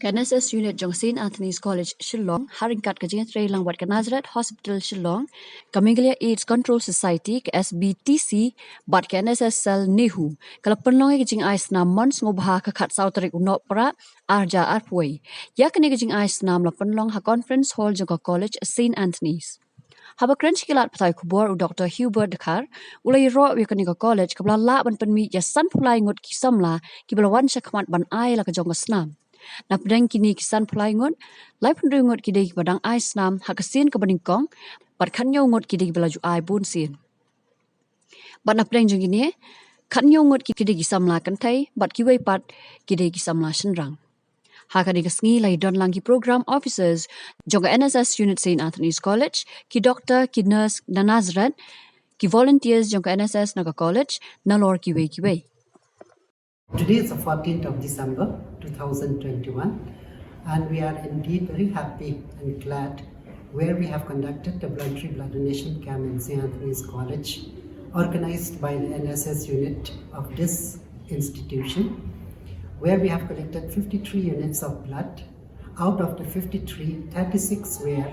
NSS unit jong St.Anthony'S College Shillong haringkat kajingan tray lang wat Nazareth Hospital Shillong Meghalaya AIDS Control Society ke SBTC bat ke NSS sel Nehu kalau penlong kajing Snam Sngewbha ke kat sautari unok pra arja arpui ya kene kajing Snam la penlong ha conference hall jong college St.Anthony'S Haba crunch kilat patai kubor u Dr. Hubert Dekar ulai ro wi kene college kabla la ban penmi ya san pulai ngot ki Samla ki belawan syakmat ban ai la ke jong Snam na pedang kini kisan pulai ngot lai pendui ngot kidai badang ai Snam hakasin ke beningkong bat kanyo ngot kidai belaju ai bun sin bat na pedang jong kini kanyo ngot kidai Samla kantai bat kiwai pat kidai Samla shenrang hakadi kesngi lai don langki program officers jong NSS unit St.Anthony'S College ki doctor ki nurse na Nazareth ki volunteers jong NSS naga college na lor kiwai Today is the 14th of December 2021 and we are indeed very happy and glad where we have conducted the voluntary blood donation camp in St.Anthony'S College organized by the NSS unit of this institution where we have collected 53 units of blood. Out of the 53, 36 were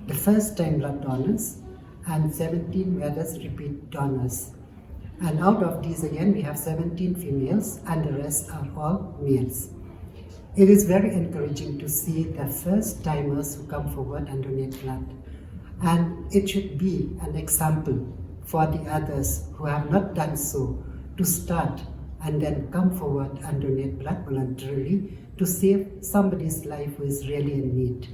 the first time blood donors and 17 were the repeat donors. And out of these again we have 17 females and the rest are all males. It is very encouraging to see the first timers who come forward and donate blood. And it should be an example for the others who have not done so to start and then come forward and donate blood voluntarily to save somebody's life who is really in need.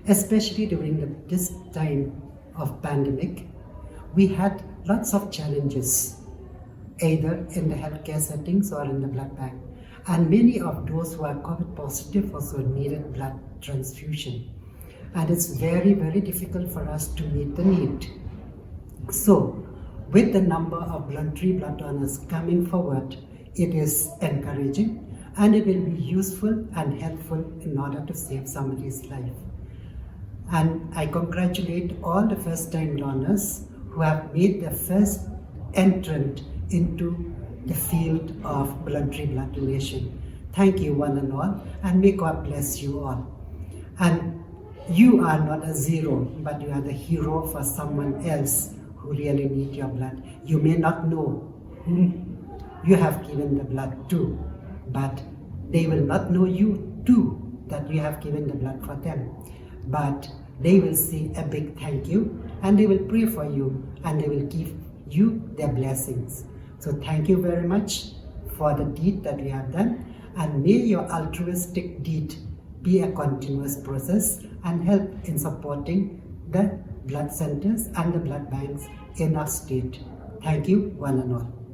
Especially during this time of pandemic, we had lots of challenges, either in the healthcare settings or in the blood bank. And many of those who are COVID positive also needed blood transfusion. And it's very, very difficult for us to meet the need. So, with the number of voluntary blood donors coming forward, it is encouraging and it will be useful and helpful in order to save somebody's life. And I congratulate all the first-time donors who have made the first entrant into the field of voluntary blood donation. Thank you one and all, and may God bless you all. And you are not a zero, but you are the hero for someone else who really need your blood. You may not know whom you have given the blood to, but they will not know you too, that you have given the blood for them. But they will say a big thank you and they will pray for you and they will give you their blessings. So thank you very much for the deed that we have done, and may your altruistic deed be a continuous process and help in supporting the blood centers and the blood banks in our state. Thank you one and all.